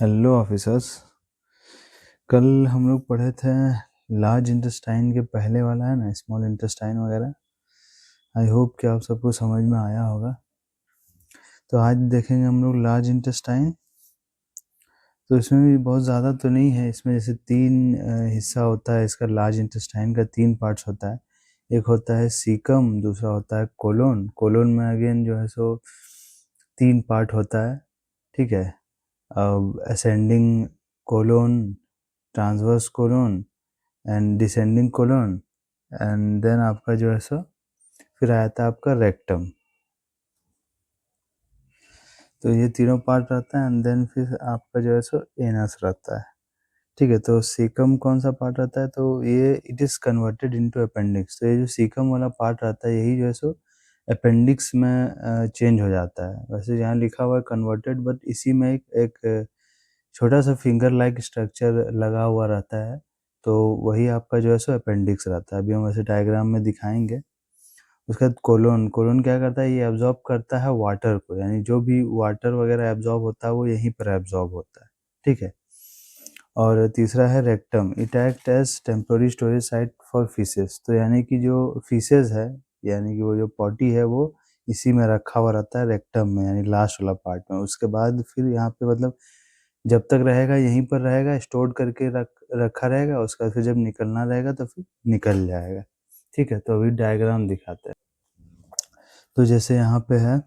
Hello officers. कल हम लोग पढ़े थे लार्ज इंटेस्टाइन के पहले वाला है ना, स्मॉल इंटेस्टाइन वगैरह। आई होप कि आप सबको समझ में आया होगा। तो आज देखेंगे हम लोग लार्ज इंटेस्टाइन। तो इसमें भी बहुत ज़्यादा तो नहीं है। इसमें जैसे तीन हिस्सा होता है इसका। लार्ज इंटेस्टाइन का तीन पार्ट्स होता है। एक होता है सीकम, दूसरा होता है कोलोन। कोलोन में अगेन जो है सो तीन पार्ट होता है, ठीक है। Ascending colon, transverse colon and descending colon, and then आपका जो है सो फिर आया था आपका रेक्टम। तो ये तीनों पार्ट रहता है एंड देन फिर आपका जो है सो एनस रहता है, ठीक है। तो सीकम कौन सा पार्ट रहता है, तो ये it is converted into appendix. तो ये जो सीकम वाला पार्ट रहता है यही जो है सो अपेंडिक्स में चेंज हो जाता है। वैसे यहाँ लिखा हुआ है कन्वर्टेड, बट इसी में एक छोटा सा फिंगर लाइक स्ट्रक्चर लगा हुआ रहता है। तो वही आपका जो है सो अपेंडिक्स रहता है। अभी हम वैसे डायग्राम में दिखाएंगे। उसके बाद कोलोन, कोलोन क्या करता है, ये एब्जॉर्ब करता है वाटर को, यानी जो भी वाटर वगैरह एब्जॉर्ब होता है वो यहीं पर एब्जॉर्ब होता है, ठीक है। और तीसरा है rectum, it act as temporary storage site for faeces. तो यानी कि जो फीसेस है, यानी कि वो जो पॉटी है वो इसी में रखा हुआ रहता है, रेक्टम में, यानी लास्ट वाला पार्ट में। उसके बाद फिर यहाँ पे मतलब जब तक रहेगा यहीं पर रहेगा, स्टोर करके रखा रहेगा। उसका फिर जब निकलना रहेगा तो फिर निकल जाएगा, ठीक है। तो अभी डायग्राम दिखाते हैं। तो जैसे यहाँ पे है,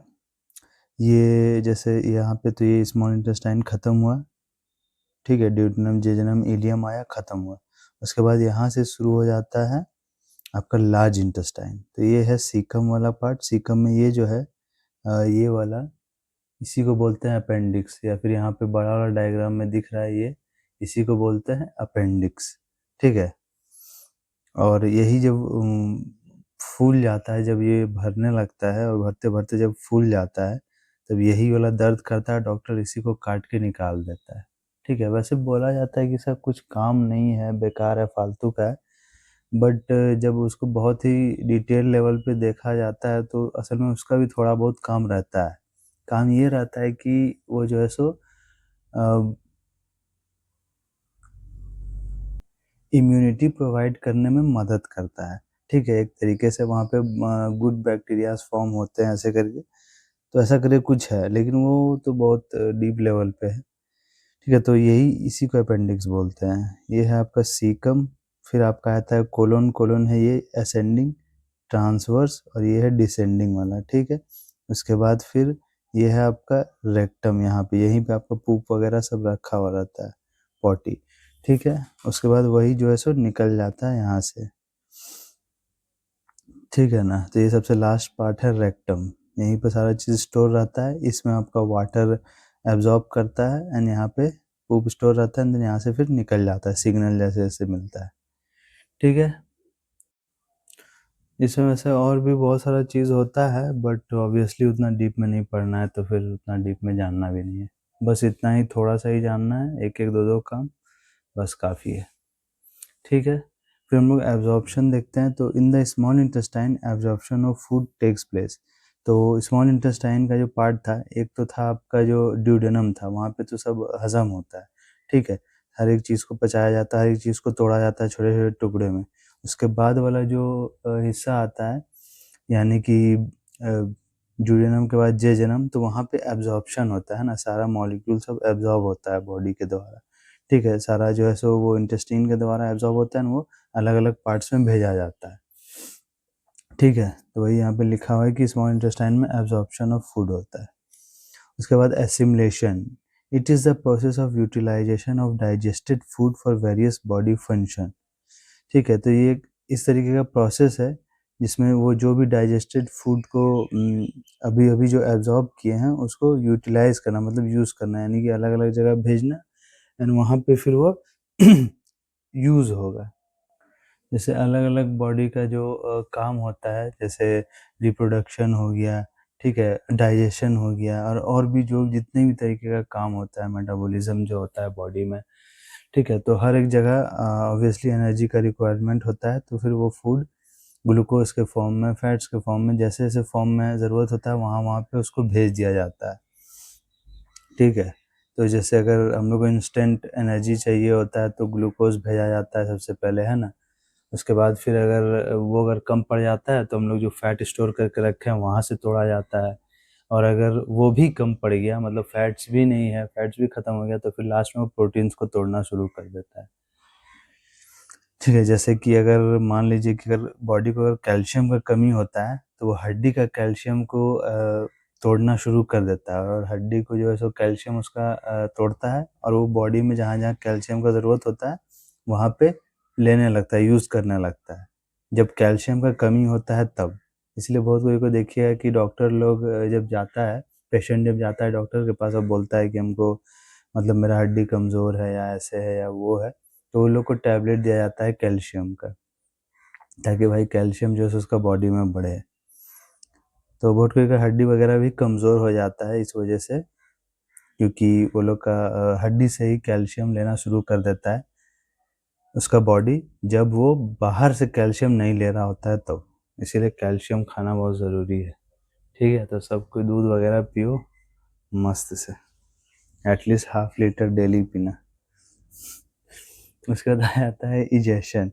ये जैसे यहाँ पे तो ये स्मॉल इंटेस्टाइन ख़त्म हुआ, ठीक है। ड्यूडेनम, जेजुनम, इलियम आया, ख़त्म हुआ। उसके बाद यहाँ से शुरू हो जाता है आपका लार्ज इंटेस्टाइन। तो ये है सीकम वाला पार्ट। सीकम में ये जो है ये वाला, इसी को बोलते हैं अपेंडिक्स, या फिर यहाँ पे बड़ा वाला डायग्राम में दिख रहा है ये, इसी को बोलते हैं अपेंडिक्स, ठीक है। और यही जब फूल जाता है, जब ये भरने लगता है और भरते भरते जब फूल जाता है, तब यही वाला दर्द करता है, डॉक्टर इसी को काट के निकाल देता है, ठीक है। वैसे बोला जाता है कि सब कुछ काम नहीं है, बेकार है, फालतू का है, बट जब उसको बहुत ही डिटेल लेवल पे देखा जाता है तो असल में उसका भी थोड़ा बहुत काम रहता है। काम ये रहता है कि वो जो है सो इम्यूनिटी प्रोवाइड करने में मदद करता है, ठीक है। एक तरीके से वहाँ पे गुड बैक्टीरियाज फॉर्म होते हैं ऐसे करके। तो ऐसा करके कुछ है, लेकिन वो तो बहुत डीप लेवल पे है, ठीक है। तो यही इसी को अपेंडिक्स बोलते हैं। ये है आपका सीकम, फिर आपका आता है कोलोन। कोलोन है ये असेंडिंग, ट्रांसवर्स, और ये है डिसेंडिंग वाला, ठीक है। उसके बाद फिर ये है आपका रेक्टम, यहाँ पे यहीं पे आपका पूप वगैरह सब रखा हुआ रहता है, पॉटी, ठीक है। उसके बाद वही जो है सो निकल जाता है यहाँ से, ठीक है ना। तो ये सबसे लास्ट पार्ट है रेक्टम। यहीं पे सारा चीज़ स्टोर रहता है। इसमें आपका वाटर एब्जॉर्ब करता है एंड यहाँ पे पूप स्टोर रहता है, एंड यहाँ से फिर निकल जाता है, सिग्नल जैसे जैसे मिलता है, ठीक है। इसमें वैसे और भी बहुत सारा चीज़ होता है, बट ऑब्वियसली उतना डीप में नहीं पढ़ना है, तो फिर उतना डीप में जानना भी नहीं है। बस इतना ही, थोड़ा सा ही जानना है, एक एक दो दो काम, बस काफ़ी है, ठीक है। फिर हम लोग एब्जॉर्प्शन देखते हैं। तो in the small intestine absorption of food takes place. तो स्मॉल इंटेस्टाइन का जो पार्ट था, एक तो था आपका जो ड्यूडेनम था, वहाँ पे तो सब हजम होता है, ठीक है। हर एक चीज़ को पचाया जाता है, हर एक चीज़ को तोड़ा जाता है छोटे छोटे टुकड़े में। उसके बाद वाला जो हिस्सा आता है, यानी कि ड्यूडेनम के बाद जेजुनम, तो वहाँ पे एब्जॉर्प्शन होता है ना, सारा मॉलिक्यूल सब एब्जॉर्ब होता है बॉडी के द्वारा, ठीक है। सारा जो है सो वो इंटेस्टाइन के द्वारा एब्जॉर्ब होता है, वो अलग अलग पार्ट्स में भेजा जाता है, ठीक है। तो वही यहाँ पे लिखा हुआ है कि स्मॉल इंटेस्टाइन में एब्जॉर्प्शन ऑफ फूड होता है। उसके बाद assimilation, it is the process of utilisation of digested food for various body function, ठीक है। तो ये एक इस तरीके का प्रोसेस है जिसमें वो जो भी डाइजेस्टेड फूड को अभी अभी जो एब्जॉर्ब किए हैं उसको यूटिलाइज करना, मतलब यूज़ करना, यानी कि अलग अलग जगह भेजना, एंड वहाँ पे फिर वो यूज़ होगा। जैसे अलग अलग बॉडी का जो काम होता है, जैसे रिप्रोडक्शन हो गया, ठीक है, डाइजेशन हो गया, और भी जो जितने भी तरीके का काम होता है, मेटाबॉलिज्म जो होता है बॉडी में, ठीक है। तो हर एक जगह ऑब्वियसली एनर्जी का रिक्वायरमेंट होता है, तो फिर वो फूड ग्लूकोज के फॉर्म में, फैट्स के फॉर्म में, जैसे जैसे फॉर्म में ज़रूरत होता है वहाँ वहाँ पे उसको भेज दिया जाता है, ठीक है। तो जैसे अगर हम लोग को इंस्टेंट एनर्जी चाहिए होता है तो ग्लूकोज़ भेजा जाता है सबसे पहले, है ना? उसके बाद फिर अगर कम पड़ जाता है तो हम लोग जो फैट स्टोर करके रखे हैं वहाँ से तोड़ा जाता है। और अगर वो भी कम पड़ गया, मतलब फैट्स भी नहीं है, फैट्स भी खत्म हो गया, तो फिर लास्ट में वो प्रोटीन्स को तोड़ना शुरू कर देता है। ठीक है, जैसे कि अगर मान लीजिए कि अगर बॉडी को अगर कैल्शियम का कमी होता है, तो वो हड्डी का कैल्शियम को तोड़ना शुरू कर देता है, और हड्डी को जो है सो कैल्शियम उसका तोड़ता है, और वो बॉडी में जहाँ-जहाँ कैल्शियम का ज़रूरत होता है, वहाँ पे लेने लगता है, यूज़ करने लगता है। जब कैल्शियम का कमी होता है तब। इसलिए बहुत कोई को देखिए कि डॉक्टर लोग जब जाता है, पेशेंट जब जाता है डॉक्टर के पास और बोलता है कि हमको मतलब मेरा हड्डी कमज़ोर है या ऐसे है या वो है, तो उन लोग को टैबलेट दिया जाता है कैल्शियम का, ताकि भाई कैल्शियम जो है सो उसका बॉडी में बढ़े। तो बहुत कोई का हड्डी वगैरह भी कमज़ोर हो जाता है इस वजह से, क्योंकि वो लोग का हड्डी से ही कैल्शियम लेना शुरू कर देता है उसका बॉडी, जब वो बाहर से कैल्शियम नहीं ले रहा होता है तब। इसीलिए कैल्शियम खाना बहुत ज़रूरी है, ठीक है? तो सब कोई दूध वगैरह पियो मस्त से, एटलीस्ट हाफ लीटर डेली पीना। उसके बाद आ जाता है इजेशन।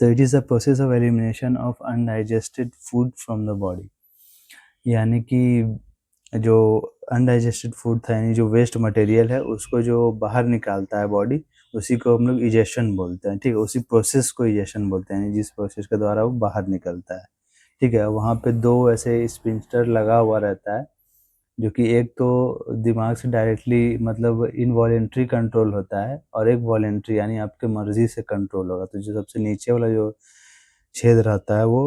तो it is the process of elimination of undigested food from the body. यानी कि जो अनडाइजेस्टेड फूड था, यानी जो वेस्ट मटेरियल है उसको जो बाहर निकालता है बॉडी, उसी को हम लोग इजेशन बोलते हैं, ठीक है? उसी प्रोसेस को इजेशन बोलते हैं, यानी जिस प्रोसेस के द्वारा वो बाहर निकलता है, ठीक है? वहाँ पे 2 ऐसे स्फिंक्टर लगा हुआ रहता है, जो कि एक तो दिमाग से डायरेक्टली मतलब इनवॉलंटरी कंट्रोल होता है, और एक वॉलंटरी यानी आपके मर्ज़ी से कंट्रोल होगा। तो जो सबसे नीचे वाला जो छेद रहता है वो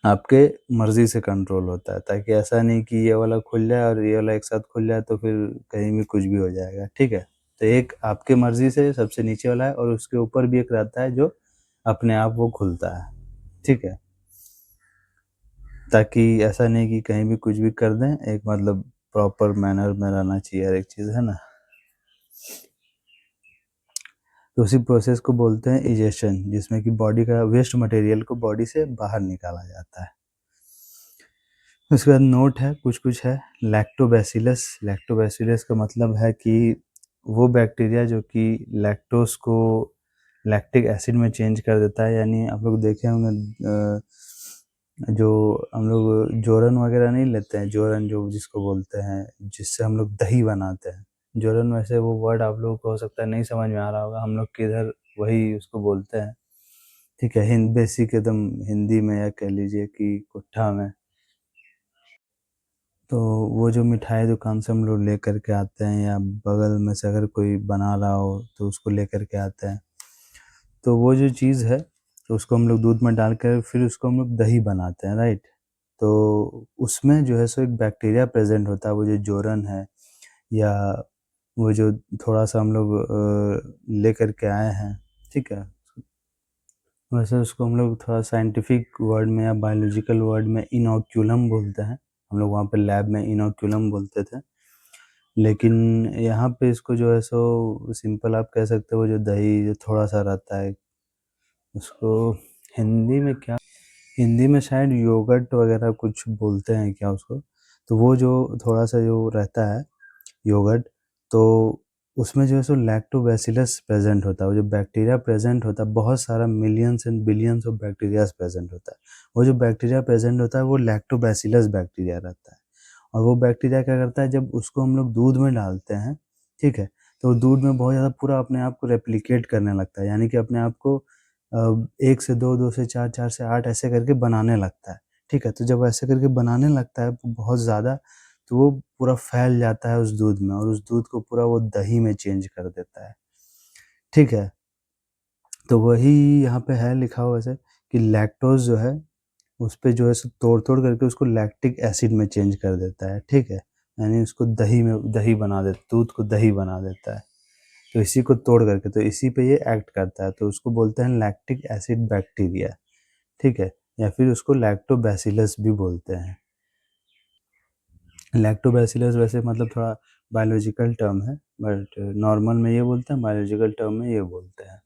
आपके मर्ज़ी से कंट्रोल होता है, ताकि ऐसा नहीं कि ये वाला खुल जाए और ये वाला एक साथ खुल जाए तो फिर कहीं भी कुछ भी हो जाएगा, ठीक है? तो एक आपके मर्ज़ी से सबसे नीचे वाला है, और उसके ऊपर भी एक रहता है जो अपने आप वो खुलता है, ठीक है? ताकि ऐसा नहीं कि कहीं भी कुछ भी कर दें, एक मतलब प्रॉपर मैनर में रहना चाहिए हर एक चीज़, है ना? तो उसी प्रोसेस को बोलते हैं इजेशन, जिसमें कि बॉडी का वेस्ट मटेरियल को बॉडी से बाहर निकाला जाता है। उसके बाद नोट है, कुछ-कुछ है। लैक्टोबैसिलस, लैक्टोबैसिलस का मतलब है कि वो बैक्टीरिया जो कि लैक्टोज़ को लैक्टिक एसिड में चेंज कर देता है। यानी आप लोग देखे होंगे जो हम लोग जोरन वगैरह नहीं लेते हैं, जोरन जो जिसको बोलते हैं, जिससे हम लोग दही बनाते हैं। जोरन वैसे वो वर्ड आप लोगों को हो सकता है नहीं समझ में आ रहा होगा, हम लोग के इधर वही उसको बोलते हैं, ठीक है? बेसिक एकदम हिंदी में, या कह लीजिए कि कुट्ठा में। तो वो जो मिठाई दुकान से हम लोग लेकर के आते हैं, या बगल में से अगर कोई बना रहा हो तो उसको लेकर के आते हैं। तो वो जो चीज़ है, तो उसको हम लोग दूध में डालकर फिर उसको हम लोग दही बनाते हैं, राइट? तो उसमें जो है सो एक बैक्टीरिया प्रेज़ेंट होता है, वो जो जोरन है, या वो जो थोड़ा-सा हम लोग लेकर के आए हैं, ठीक है? वैसे उसको हम लोग थोड़ा साइंटिफिक वर्ड में या बायोलॉजिकल वर्ड में इनोक्यूलम बोलते हैं। हम लोग वहाँ पे लैब में इनोक्यूलम बोलते थे। लेकिन यहाँ पे इसको जो है सो सिंपल आप कह सकते हो, वो जो दही जो थोड़ा-सा रहता है, उसको हिंदी में क्या, हिंदी में शायद योगर्ट वग़ैरह कुछ बोलते हैं क्या उसको? तो वो जो थोड़ा-सा जो रहता है योगर्ट, तो उसमें जो है सो लैक्टोबैसिलस प्रेज़ेंट होता है। वो जो बैक्टीरिया प्रेज़ेंट होता है, बहुत सारा millions and billions of bacterias present होता है। वो जो बैक्टीरिया प्रेज़ेंट होता है वो लैक्टोबैसिलस बैक्टीरिया रहता है। और वो बैक्टीरिया क्या करता है, जब उसको हम लोग दूध में डालते हैं, ठीक है? तो दूध में बहुत ज़्यादा पूरा अपने आप को रेप्लिकेट करने लगता है, यानी कि अपने आप को 1 से 2, 2 से 4, 4 से 8 ऐसे करके बनाने लगता है, ठीक है? तो जब ऐसे करके बनाने लगता है बहुत ज़्यादा, तो वो पूरा फैल जाता है उस दूध में, और उस दूध को पूरा वो दही में चेंज कर देता है, ठीक है? तो वही यहाँ पे है लिखा हुआ ऐसे कि लैक्टोज़ जो है, उसपे जो है सो तोड़-तोड़ करके उसको लैक्टिक एसिड में चेंज कर देता है, ठीक है? यानी उसको दही बना दे, दूध को दही बना देता है। तो इसी को तोड़ करके, तो इसी पे ये एक्ट करता है, तो उसको बोलते हैं लैक्टिक एसिड बैक्टीरिया, ठीक है? या फिर उसको लैक्टोबैसिलस भी बोलते हैं। लैक्टोबैसिलस वैसे मतलब थोड़ा बायोलॉजिकल टर्म है, बट नॉर्मल में ये बोलते हैं, बायोलॉजिकल टर्म में ये बोलते हैं।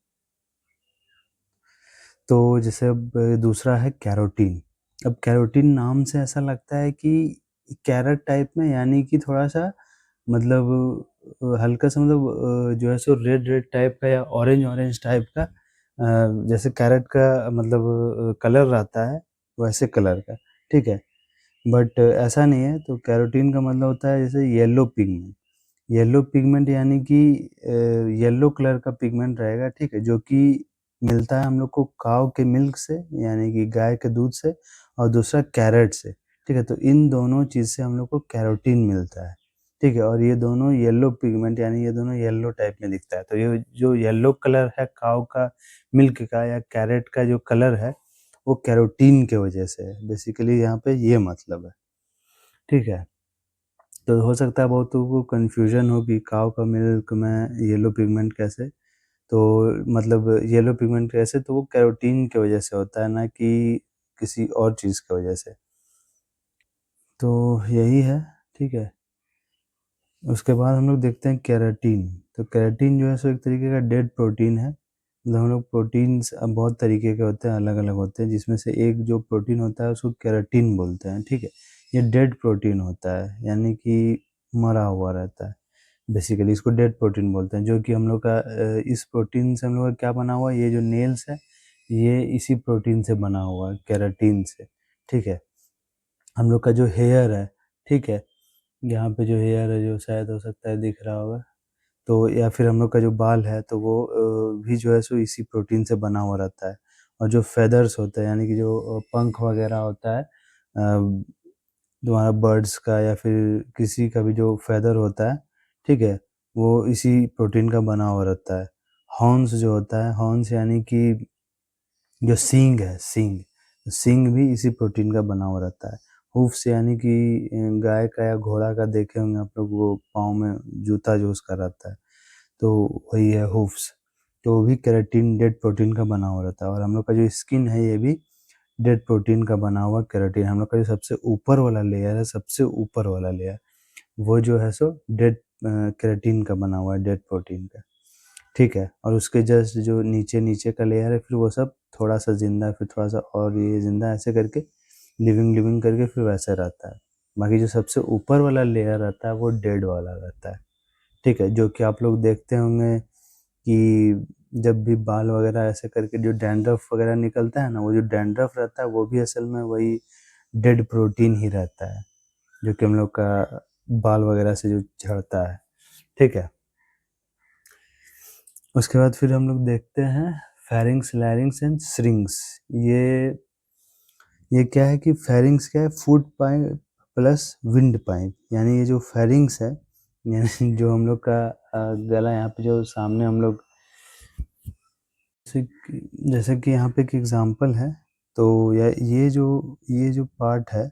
तो जैसे अब दूसरा है कैरोटीन। अब कैरोटीन नाम से ऐसा लगता है कि कैरट टाइप में, यानी कि थोड़ा-सा मतलब हल्का-सा मतलब जो है सो रेड-रेड टाइप का या ऑरेंज-ऑरेंज टाइप का जैसे कैरेट का मतलब कलर रहता है, वैसे कलर का, ठीक है? बट ऐसा नहीं है, तो कैरोटीन का मतलब होता है जैसे येलो पिगमेंट। येलो पिगमेंट यानी कि येलो कलर का पिगमेंट रहेगा, ठीक है? जो कि मिलता है हम लोग को काऊ के मिल्क से यानी कि गाय के दूध से और दूसरा कैरेट से, ठीक है? तो इन दोनों चीज़ से हम लोग को कैरोटीन मिलता है, ठीक है? और ये दोनों येलो पिगमेंट यानी ये दोनों येलो टाइप में दिखता है। तो ये जो येलो कलर है काऊ का मिल्क का या कैरेट का जो कलर है, वो कैरोटीन के वजह से है। बेसिकली यहाँ पे ये मतलब है, ठीक है? तो हो सकता है बहुतों को कन्फ्यूज़न हो कि काऊ का मिल्क में येलो पिगमेंट कैसे? तो मतलब येलो पिगमेंट कैसे? तो वो कैरोटीन की वज़ह से होता है, ना कि किसी और चीज़ की वज़ह से। तो यही है, ठीक है? उसके बाद हम लोग देखते हैं केराटिन। तो केराटिन जो है सो एक तरीके का डेड प्रोटीन है। मतलब हम लोग प्रोटीन्स बहुत तरीके के होते हैं, अलग-अलग होते हैं, जिसमें से एक जो प्रोटीन होता है उसको केराटिन बोलते हैं, ठीक है? ये डेड प्रोटीन होता है, यानी कि मरा हुआ रहता है। बेसिकली इसको डेड प्रोटीन बोलते हैं, जो कि हम लोग का इस प्रोटीन से हम लोग का क्या बना हुआ है, ये जो नेल्स है, ये इसी प्रोटीन से बना हुआ है, केराटिन से, ठीक है? हम लोग का जो हेयर है, ठीक है? यहाँ पे जो हेयर है, जो शायद हो सकता है दिख रहा होगा, तो या फिर हम लोग का जो बाल है, तो वो भी जो है सो इसी प्रोटीन से बना हुआ रहता है। और जो फेदर्स होते हैं, यानी कि जो पंख वगैरह होता है तुम्हारा बर्ड्स का या फिर किसी का भी जो फेदर होता है, ठीक है? वो इसी प्रोटीन का बना हुआ रहता है। हॉर्न्स जो होता है, हॉर्न्स यानी कि जो सींग है, सींग, सींग भी इसी प्रोटीन का बना हुआ रहता है। हूफ्स यानी कि गाय का या घोड़ा का देखे होंगे आप लोग, वो पाँव में जूता जो उसका रहता है, तो वही है हूफ्स। तो वो भी केराटिन डेड प्रोटीन का बना हुआ रहता है। और हम लोग का जो स्किन है, ये भी डेड प्रोटीन का बना हुआ केराटिन। हम लोग का जो सबसे ऊपर वाला लेयर है, सबसे ऊपर वाला लेयर, वो जो है सो डेड केराटिन का बना हुआ है, डेड प्रोटीन का, ठीक है? और उसके जस्ट जो नीचे-नीचे का लेयर है, फिर वो सब थोड़ा-सा ज़िंदा, फिर थोड़ा-सा और ये ज़िंदा, ऐसे करके लिविंग करके फिर वैसे रहता है। बाकी जो सबसे ऊपर वाला लेयर रहता है, वो डेड वाला रहता है, ठीक है? जो कि आप लोग देखते होंगे कि जब भी बाल वगैरह ऐसे करके जो डैंड्रफ वगैरह निकलता है ना, वो जो डैंड्रफ रहता है, वो भी असल में वही डेड प्रोटीन ही रहता है, जो कि हम लोग का बाल वगैरह से जो झड़ता है, ठीक है? उसके बाद फिर हम लोग देखते हैं फेरिंग्स, लैरिंग्स एंड श्रिंग्स। ये ये क्या है कि फेरिंग्स क्या है, food pipe plus wind pipe, यानी ये जो फेरिंग्स है, यानी जो हम लोग का गला, यहाँ पे जो सामने हम लोग जैसे कि यहाँ पे एक एग्जांपल है, तो या ये जो पार्ट है,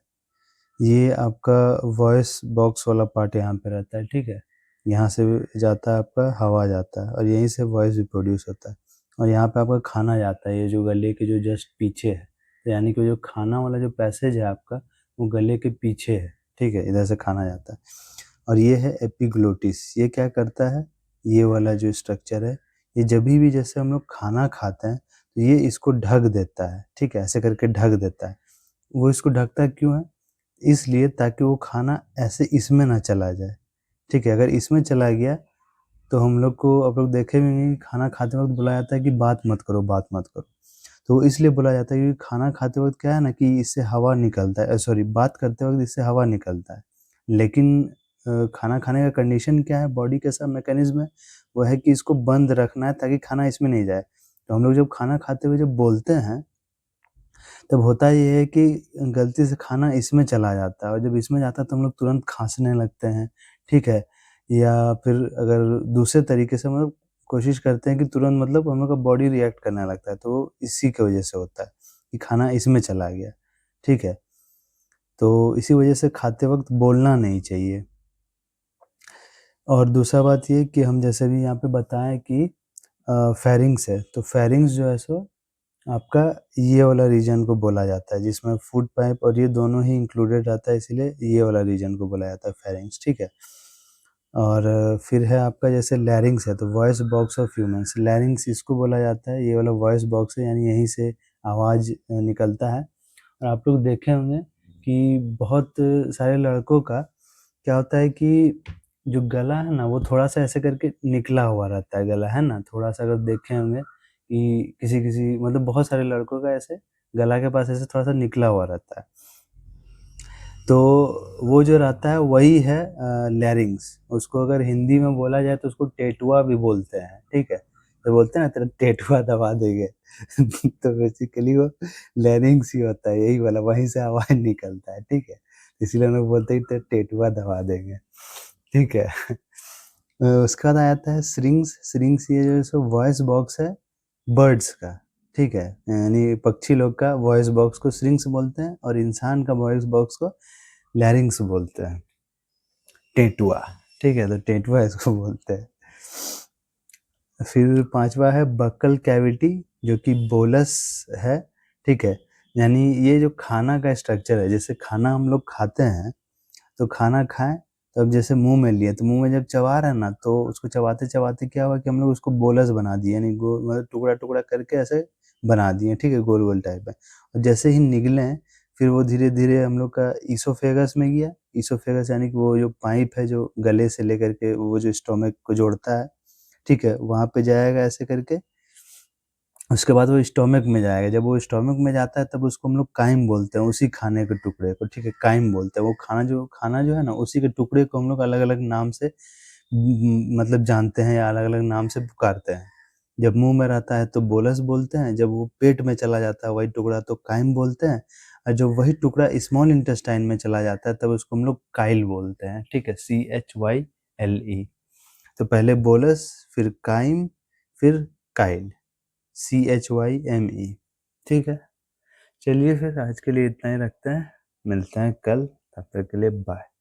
ये आपका वॉइस बॉक्स वाला पार्ट यहाँ पे रहता है, ठीक है? यहाँ से जाता है आपका हवा जाता है और यहीं से वॉइस भी प्रोड्यूस होता है। और यहाँ पे आपका खाना जाता है, ये जो गले के जो जस्ट पीछे है। तो यानी कि जो खाना वाला जो पैसेज है आपका, वो गले के पीछे है, ठीक है? इधर से खाना जाता है। और ये है एपिग्लोटिस, ये क्या करता है, ये वाला जो स्ट्रक्चर है, ये जभी भी जैसे हम लोग खाना खाते हैं, तो ये इसको ढक देता है, ठीक है? ऐसे करके ढक देता है। वो इसको ढकता क्यों है? इसलिए ताकि वो खाना ऐसे इसमें ना चला जाए, ठीक है? अगर इसमें चला गया, तो हम लोग को, आप लोग देखे भी होंगे कि खाना खाते वक़्त बोला जाता है कि बात मत करो, बात मत करो। तो इसलिए बोला जाता है क्योंकि खाना खाते वक़्त क्या है ना कि इससे हवा निकलता है, सॉरी, बात करते वक़्त इससे हवा निकलता है। लेकिन खाना खाने का कंडीशन क्या है, बॉडी कैसा मैकेनिज़्म है, वो है कि इसको बंद रखना है ताकि खाना इसमें नहीं जाए। तो हम लोग जब खाना खाते हुए जब बोलते हैं, तब होता ये है कि गलती से खाना इसमें चला जाता है और जब इसमें जाता है तो हम लोग तुरंत खाँसने लगते हैं, ठीक है? या फिर अगर दूसरे तरीके से मतलब कोशिश करते हैं कि तुरंत मतलब हम लोग का बॉडी रिएक्ट करने लगता है, तो वो इसी की वजह से होता है कि खाना इसमें चला गया, ठीक है? तो इसी वजह से खाते वक़्त बोलना नहीं चाहिए। और दूसरा बात ये कि हम जैसे भी यहाँ पे बताएँ कि फेरिंग्स है, तो फेरिंग्स जो है सो आपका ये वाला रीजन को बोला जाता है, जिसमें फूड पाइप और ये दोनों ही इंक्लूडेड रहता है, इसीलिए ये वाला रीजन को बोला जाता है फेरिंग्स, ठीक है? और फिर है आपका जैसे लैरिंग्स है, तो वॉइस बॉक्स ऑफ ह्यूमन्स, लैरिंग्स इसको बोला जाता है, ये वाला वॉइस बॉक्स है, यानी यहीं से आवाज़ निकलता है। और आप लोग देखे होंगे कि बहुत सारे लड़कों का क्या होता है कि जो गला है ना वो थोड़ा-सा ऐसे करके निकला हुआ रहता है गला, है ना? थोड़ा-सा अगर देखे होंगे कि किसी-किसी मतलब बहुत सारे लड़कों का ऐसे गला के पास ऐसे थोड़ा-सा निकला हुआ रहता है। तो वो जो रहता है वही है लैरिंक्स। उसको अगर हिंदी में बोला जाए तो उसको टेटुआ भी बोलते हैं, ठीक है? तो बोलते हैं ना तेरा टेटुआ दबा देंगे तो बेसिकली वो लैरिंक्स ही होता है, यही वाला वहीं से आवाज़ निकलता है, ठीक है? इसीलिए हम लोग बोलते हैं टेटुआ दबा देंगे, ठीक है? उसके बाद आ जाता है श्रिंक्स। श्रिंक्स ये जो सो वॉइस बॉक्स है बर्ड्स का, ठीक है? यानी पक्षी लोग का वॉइस बॉक्स को श्रिंक्स बोलते हैं और इंसान का वॉइस बॉक्स को लैरिंक्स बोलते हैं। टेटुआ, ठीक है? तो टेटुआ इसको बोलते हैं। फिर 5वां है बक्कल कैविटी जो कि बोलस है, ठीक है? यानी ये जो खाना का स्ट्रक्चर है, जैसे खाना हम लोग खाते हैं, तो खाना खाएँ, तो अब जैसे मुँह में लिए, तो मुँह में जब चबा रहे हैं ना, तो उसको चबाते-चबाते क्या हुआ कि हम लोग उसको बोलस बना दिए, यानी मतलब टुकड़ा-टुकड़ा करके ऐसे बना दिए, ठीक है? गोल-गोल टाइप में। और जैसे ही निगलें, फिर वो धीरे-धीरे हम लोग का ईसोफेगस में गया। ईसोफेगस यानी कि वो जो पाइप है, जो गले से लेकर के वो जो स्टोमक को जोड़ता है, ठीक है? वहाँ पे जाएगा ऐसे करके, उसके बाद वो स्टोमक में जाएगा, जब वो स्टोमक में जाता है तब उसको हम लोग काइम बोलते हैं, उसी खाने के टुकड़े को, ठीक है? काइम बोलते हैं, वो खाना जो है ना, उसी के टुकड़े को हम लोग अलग-अलग नाम से मतलब जानते हैं या अलग-अलग नाम से पुकारते हैं। जब मुँह में रहता है तो बोलस बोलते हैं, जब वो पेट में चला जाता है वही टुकड़ा तो काइम बोलते हैं, और जब वही टुकड़ा स्मॉल इंटेस्टाइन में चला जाता है तब उसको हम लोग काइल बोलते हैं, ठीक है? CHYLE। तो पहले बोलस, फिर काइम, फिर काइल। CHYME, ठीक है? चलिए फिर आज के लिए इतना ही रखते हैं, मिलते हैं कल, तब तक के लिए बाय।